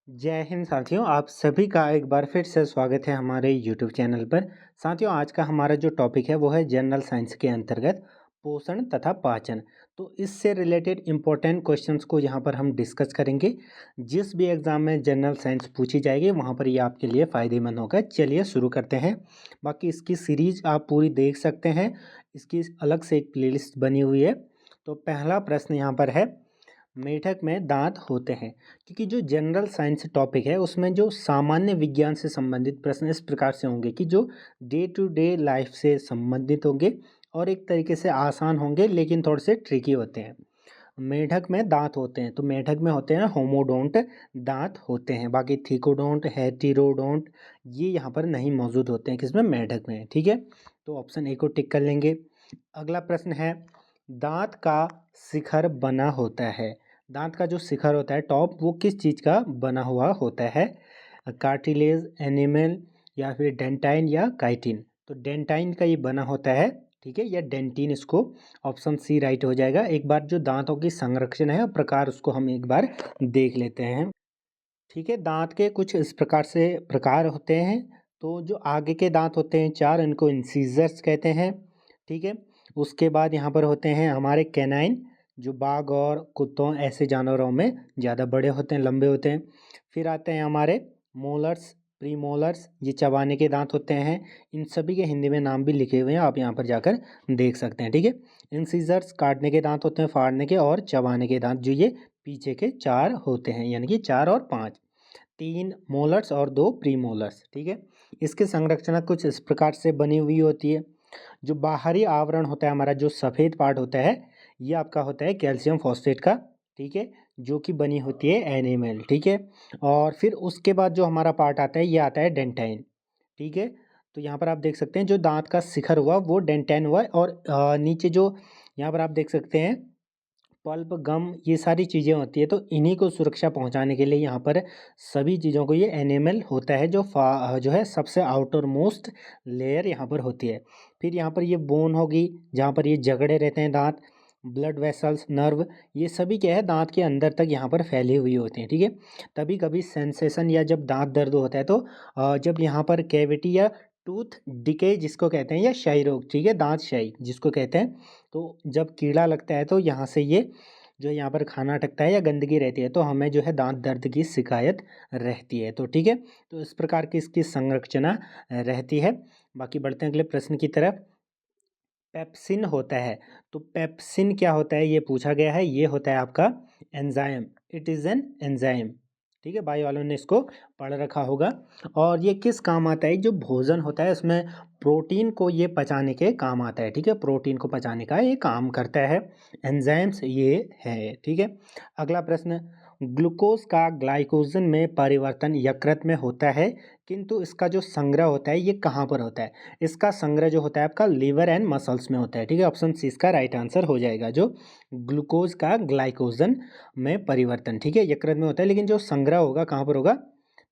जय हिंद साथियों, आप सभी का एक बार फिर से स्वागत है हमारे यूट्यूब चैनल पर। साथियों, आज का हमारा जो टॉपिक है वो है जनरल साइंस के अंतर्गत पोषण तथा पाचन। तो इससे रिलेटेड इम्पोर्टेंट क्वेश्चंस को यहाँ पर हम डिस्कस करेंगे। जिस भी एग्ज़ाम में जनरल साइंस पूछी जाएगी वहाँ पर ये आपके लिए फ़ायदेमंद होगा। चलिए शुरू करते हैं। बाकी इसकी सीरीज आप पूरी देख सकते हैं, इसकी अलग से एक प्लेलिस्ट बनी हुई है। तो पहला प्रश्न यहाँ पर है, मेढक में दांत होते हैं। क्योंकि जो जनरल साइंस टॉपिक है उसमें जो सामान्य विज्ञान से संबंधित प्रश्न इस प्रकार से होंगे कि जो डे टू डे लाइफ से संबंधित होंगे और एक तरीके से आसान होंगे लेकिन थोड़े से ट्रिकी होते हैं। मेढक में दांत होते हैं, तो मेढक में होते हैं होमोडोंट दांत होते हैं। बाकी थीकोडोंट, हेटेरोडोंट ये यहाँ पर नहीं मौजूद होते हैं, किसमें, मेढक में। ठीक है, तो ऑप्शन ए को टिक कर लेंगे। अगला प्रश्न है, दांत का शिखर बना होता है। दांत का जो शिखर होता है, टॉप, वो किस चीज़ का बना हुआ होता है? कार्टिलेज, एनिमल, या फिर डेंटाइन या काइटिन। तो डेंटाइन का ये बना होता है, ठीक है, या डेंटिन, इसको ऑप्शन सी राइट हो जाएगा। एक बार जो दांतों की संरक्षण है प्रकार उसको हम एक बार देख लेते हैं। ठीक है, दांत के कुछ इस प्रकार से प्रकार होते हैं। तो जो आगे के दांत होते हैं चार, इनको इंसीजर्स कहते हैं। ठीक है, उसके बाद यहाँ पर होते हैं हमारे कैनाइन, जो बाघ और कुत्तों ऐसे जानवरों में ज़्यादा बड़े होते हैं, लंबे होते हैं। फिर आते हैं हमारे मोलर्स, प्रीमोलर्स, ये चबाने के दांत होते हैं। इन सभी के हिंदी में नाम भी लिखे हुए हैं, आप यहाँ पर जाकर देख सकते हैं। ठीक है, इंसीजर्स काटने के दांत होते हैं, फाड़ने के, और चबाने के दांत जो ये पीछे के चार होते हैं, यानी कि 4 और 5। 3 मोलर्स और 2 प्रीमोलर्स। ठीक है, इसकी संरचना कुछ इस प्रकार से बनी हुई होती है। जो बाहरी आवरण होता है हमारा, जो सफ़ेद पार्ट होता है, ये आपका होता है कैल्शियम फॉस्फेट का। ठीक है, जो कि बनी होती है एनिमल। ठीक है, और फिर उसके बाद जो हमारा पार्ट आता है ये आता है डेंटाइन। ठीक है, तो यहाँ पर आप देख सकते हैं जो दांत का शिखर हुआ वो डेंटाइन हुआ, और नीचे जो यहाँ पर आप देख सकते हैं पल्प, गम, ये सारी चीज़ें होती है। तो इन्हीं को सुरक्षा पहुंचाने के लिए यहाँ पर सभी चीज़ों को ये एनिमल होता है, जो है सबसे आउटर मोस्ट लेयर यहाँ पर होती है। फिर यहाँ पर ये बोन होगी जहाँ पर ये जकड़े रहते हैं दांत, ब्लड वेसल्स, नर्व, ये सभी क्या है दांत के अंदर तक यहाँ पर फैली हुई होती हैं। ठीक है, तभी कभी सेंसेशन या जब दांत दर्द होता है तो जब यहाँ पर कैविटी या टूथ डिके जिसको कहते हैं, या क्षय रोग, ठीक है, दांत क्षय जिसको कहते हैं, तो जब कीड़ा लगता है तो यहाँ से ये जो यहाँ पर खाना अटकता है या गंदगी रहती है तो हमें जो है दांत दर्द की शिकायत रहती है। तो ठीक है, तो इस प्रकार की इसकी संरचना रहती है। बाकी बढ़ते हैं अगले प्रश्न की तरफ। पेप्सिन होता है, तो पेप्सिन क्या होता है ये पूछा गया है। ये होता है आपका enzyme, it is an enzyme. ठीक है, भाई वालों ने इसको पढ़ रखा होगा। और ये किस काम आता है? जो भोजन होता है उसमें प्रोटीन को ये पचाने के काम आता है। ठीक है, प्रोटीन को पचाने का ये काम करता है, एंजाइम्स ये है। ठीक है, अगला प्रश्न, ग्लूकोज का ग्लाइकोजन में परिवर्तन यकृत में होता है, किंतु इसका जो संग्रह होता है ये कहाँ पर होता है? इसका संग्रह जो होता है आपका लीवर एंड मसल्स में होता है। ठीक है, ऑप्शन सी इसका राइट आंसर हो जाएगा। जो ग्लूकोज का ग्लाइकोजन में परिवर्तन, ठीक है, यकृत में होता है, लेकिन जो संग्रह होगा कहाँ पर होगा?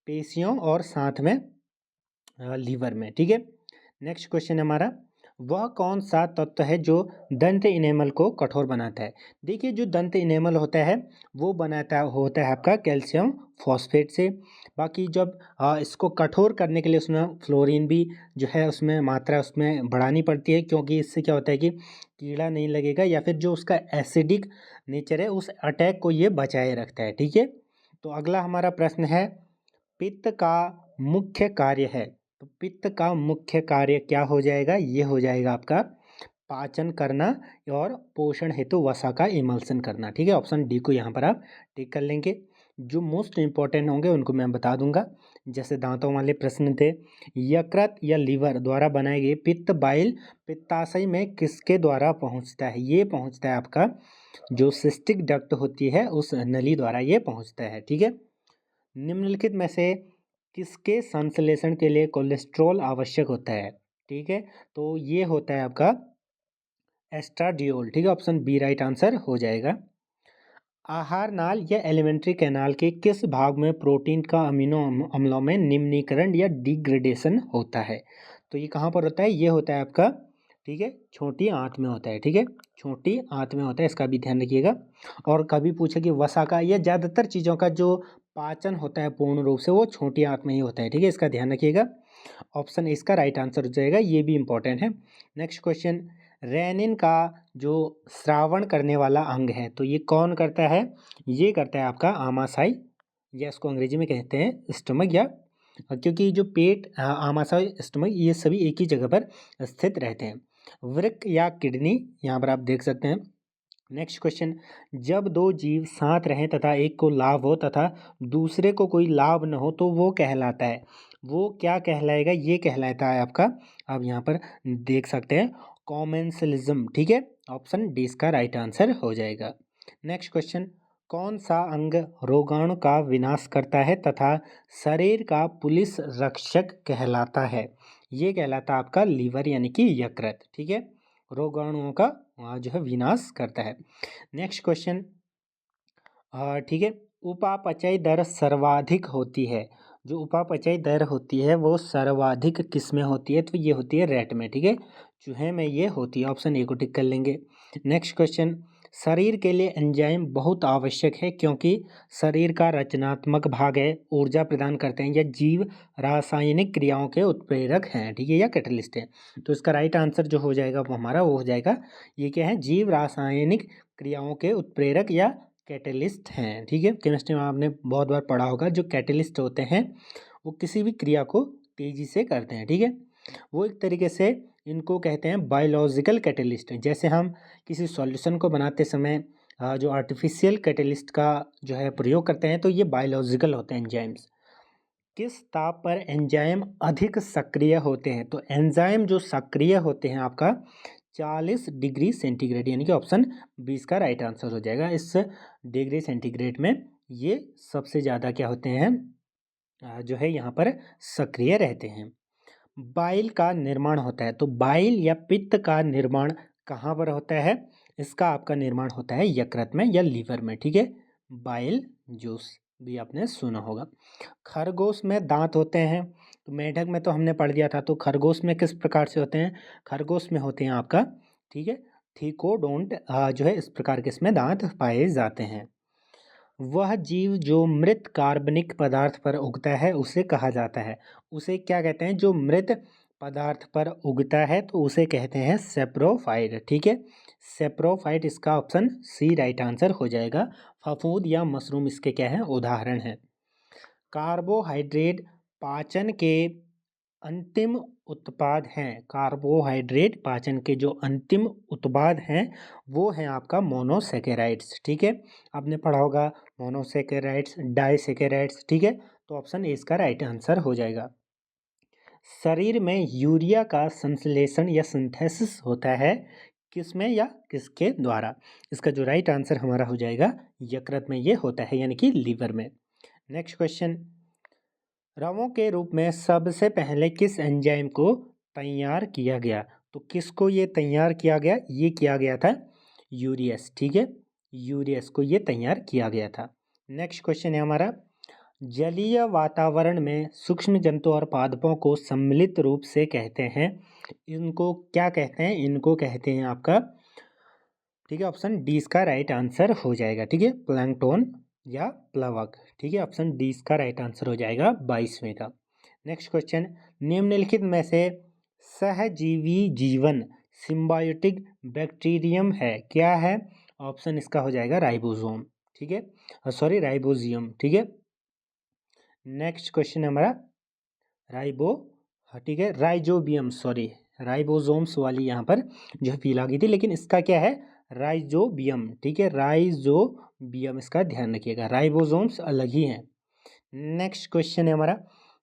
पेशियों और साथ में लीवर में। ठीक है, नेक्स्ट क्वेश्चन हमारा, वह कौन सा तत्व है जो दंत इनेमल को कठोर बनाता है? देखिए, जो दंत इनेमल होता है वो बनाता होता है आपका कैल्शियम फॉस्फेट से। बाकी जब इसको कठोर करने के लिए उसमें फ्लोरीन भी जो है उसमें मात्रा उसमें बढ़ानी पड़ती है, क्योंकि इससे क्या होता है कि कीड़ा नहीं लगेगा, या फिर जो उसका एसिडिक नेचर है उस अटैक को ये बचाए रखता है। ठीक है, तो अगला हमारा प्रश्न है, पित्त का मुख्य कार्य है। तो पित्त का मुख्य कार्य क्या हो जाएगा? ये हो जाएगा आपका पाचन करना और पोषण हेतु वसा का इमल्सन करना। ठीक है, ऑप्शन डी को यहाँ पर आप टिक कर लेंगे। जो मोस्ट इंपॉर्टेंट होंगे उनको मैं बता दूंगा। जैसे दांतों वाले प्रश्न थे, यकृत या लीवर द्वारा बनाए गए पित्त बाइल पित्ताशय में किसके द्वारा पहुंचता है? ये पहुंचता है आपका जो सिस्टिक डक्ट होती है उस नली द्वारा ये पहुंचता है। ठीक है, निम्नलिखित में से किसके संश्लेषण के लिए कोलेस्ट्रॉल आवश्यक होता है? ठीक है, तो ये होता है आपका एस्ट्राडियोल। ठीक है, ऑप्शन बी राइट आंसर हो जाएगा। आहार नाल या एलिमेंट्री कैनाल के किस भाग में प्रोटीन का अमीनो अम्लों में निम्नीकरण या डिग्रेडेशन होता है? तो ये कहाँ पर होता है? ये होता है आपका, ठीक है, छोटी आंत में होता है। ठीक है, छोटी आंत में होता है, इसका भी ध्यान रखिएगा। और कभी पूछे कि वसा का या ज़्यादातर चीज़ों का जो पाचन होता है पूर्ण रूप से वो छोटी आंत में ही होता है, ठीक है, इसका ध्यान रखिएगा। ऑप्शन ए इसका राइट आंसर हो जाएगा, ये भी इंपॉर्टेंट है। नेक्स्ट क्वेश्चन, रेनिन का जो श्रावण करने वाला अंग है तो ये कौन करता है? ये करता है आपका आमाशय, या इसको अंग्रेजी में कहते हैं स्टमक, या क्योंकि जो पेट, आमाशय, स्टमक, ये सभी एक ही जगह पर स्थित रहते हैं। वृक्क या किडनी, यहाँ पर आप देख सकते हैं। नेक्स्ट क्वेश्चन, जब दो जीव साथ रहें तथा एक को लाभ हो तथा दूसरे को कोई लाभ न हो तो वो कहलाता है, वो क्या कहलाएगा? ये कहलाता है आपका, आप यहाँ पर देख सकते हैं, कॉमेंसलिज्म, ठीक है, ऑप्शन डी इसका राइट आंसर हो जाएगा। नेक्स्ट क्वेश्चन, कौन सा अंग रोगाणु का विनाश करता है तथा शरीर का पुलिस रक्षक कहलाता है? ये कहलाता है आपका लीवर यानी कि यकृत, ठीक है, रोगाणुओं का जो है विनाश करता है। नेक्स्ट क्वेश्चन, ठीक है, उपापचय दर सर्वाधिक होती है, जो उपापचय दर होती है वो सर्वाधिक किस में होती है? तो ये होती है रैट में, ठीक है, चूहे में ये होती है, ऑप्शन ए को टिक कर लेंगे। नेक्स्ट क्वेश्चन, शरीर के लिए एंजाइम बहुत आवश्यक है क्योंकि शरीर का रचनात्मक भाग है, ऊर्जा प्रदान करते हैं, या जीव रासायनिक क्रियाओं के उत्प्रेरक हैं, ठीक है, या कैटलिस्ट है। तो इसका राइट आंसर जो हो जाएगा वो हमारा वो हो जाएगा, ये क्या है? जीव रासायनिक क्रियाओं के उत्प्रेरक या कैटलिस्ट हैं, ठीक है। केमिस्ट्री में आपने बहुत बार पढ़ा होगा, जो कैटलिस्ट होते हैं वो किसी भी क्रिया को तेजी से करते हैं, ठीक है, वो एक तरीके से इनको कहते हैं बायोलॉजिकल कैटलिस्ट। जैसे हम किसी सॉल्यूशन को बनाते समय जो आर्टिफिशियल कैटलिस्ट का जो है प्रयोग करते हैं तो ये बायोलॉजिकल होते हैं एंजाइम्स। किस ताप पर एंजाइम अधिक सक्रिय होते हैं? तो एंजाइम जो सक्रिय होते हैं आपका 40 डिग्री सेंटीग्रेड, यानी कि ऑप्शन 20 का राइट आंसर हो जाएगा। इस डिग्री सेंटीग्रेड में ये सबसे ज़्यादा क्या होते हैं, जो है यहाँ पर सक्रिय रहते हैं। बाइल का निर्माण होता है, तो बाइल या पित्त का निर्माण कहाँ पर होता है? इसका आपका निर्माण होता है यकृत में या लीवर में, ठीक है, बाइल जूस भी आपने सुना होगा। खरगोश में दांत होते हैं, तो मेंढक में तो हमने पढ़ दिया था, तो खरगोश में किस प्रकार से होते हैं? खरगोश में होते हैं आपका, ठीक है, थीकोडोंट, जो है इस प्रकार के इसमें दांत पाए जाते हैं। वह जीव जो मृत कार्बनिक पदार्थ पर उगता है उसे कहा जाता है, उसे क्या कहते हैं? जो मृत पदार्थ पर उगता है तो उसे कहते हैं सेप्रोफाइट, ठीक है, सेप्रोफाइट इसका ऑप्शन सी राइट आंसर हो जाएगा। फफूंद या मशरूम इसके क्या है? उदाहरण है। कार्बोहाइड्रेट पाचन के अंतिम उत्पाद हैं, कार्बोहाइड्रेट पाचन के जो अंतिम उत्पाद हैं वो हैं आपका मोनोसेकेराइड्स, ठीक है, आपने पढ़ा होगा मोनोसेकेराइड्स, डाइसेकेराइड्स, ठीक है, तो ऑप्शन ए इसका राइट आंसर हो जाएगा। शरीर में यूरिया का संश्लेषण या सिंथेसिस होता है किसमें या किसके द्वारा? इसका जो राइट आंसर हमारा हो जाएगा यकृत में ये होता है, यानी कि लीवर में। नेक्स्ट क्वेश्चन, रवों के रूप में सबसे पहले किस एंजाइम को तैयार किया गया? तो किसको ये तैयार किया गया? ये किया गया था यूरियस, ठीक है, यूरियस को ये तैयार किया गया था। नेक्स्ट क्वेश्चन है हमारा, जलीय वातावरण में सूक्ष्म जंतु और पादपों को सम्मिलित रूप से कहते हैं, इनको क्या कहते हैं? इनको कहते हैं आपका, ठीक है, ऑप्शन डी इसका राइट आंसर हो जाएगा, ठीक है, प्लैंकटन या प्लवक, ठीक है, ऑप्शन डी इसका राइट आंसर हो जाएगा 22वें का। नेक्स्ट क्वेश्चन, निम्नलिखित में से सहजीवी जीवन सिम्बायोटिक बैक्टीरियम है, क्या है? ऑप्शन इसका हो जाएगा राइबोसोम, ठीक है, सॉरी राइबोजियम, ठीक है। नेक्स्ट क्वेश्चन हमारा राइबो, ठीक है, राइजोबियम, सॉरी राइबोसोम्स वाली यहाँ पर जो है फील आ गई थी, लेकिन इसका क्या है? राइजोबियम, ठीक है, राइजोबियम, इसका ध्यान रखिएगा, राइबोसोम्स अलग ही हैं। नेक्स्ट क्वेश्चन है हमारा,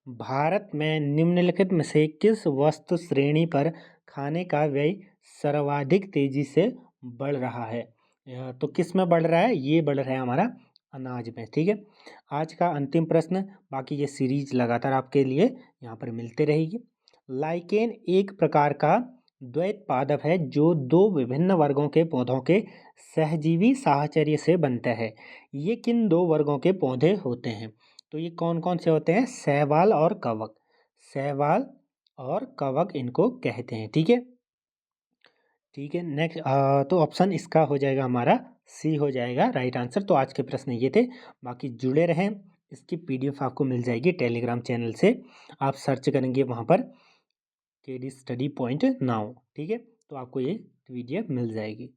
भारत में निम्नलिखित में से किस वस्तु श्रेणी पर खाने का व्यय सर्वाधिक तेजी से बढ़ रहा है? तो किस में बढ़ रहा है? ये बढ़ रहा है हमारा अनाज में, ठीक है। आज का अंतिम प्रश्न, बाकी ये सीरीज लगातार आपके लिए यहाँ पर मिलते रहेगी। लाइकेन एक प्रकार का द्वैत पादप है जो दो विभिन्न वर्गों के पौधों के सहजीवी साहचर्य से बनता है, ये किन दो वर्गों के पौधे होते हैं? तो ये कौन कौन से होते हैं? शैवाल और कवक, शैवाल और कवक इनको कहते हैं, ठीक है, ठीक है। नेक्स्ट तो ऑप्शन इसका हो जाएगा हमारा सी हो जाएगा राइट आंसर। तो आज के प्रश्न ये थे, बाकी जुड़े रहें, इसकी पीडीएफ आपको मिल जाएगी टेलीग्राम चैनल से। आप सर्च करेंगे वहाँ पर केडी स्टडी पॉइंट नाउ, ठीक है, तो आपको ये पीडीएफ मिल जाएगी।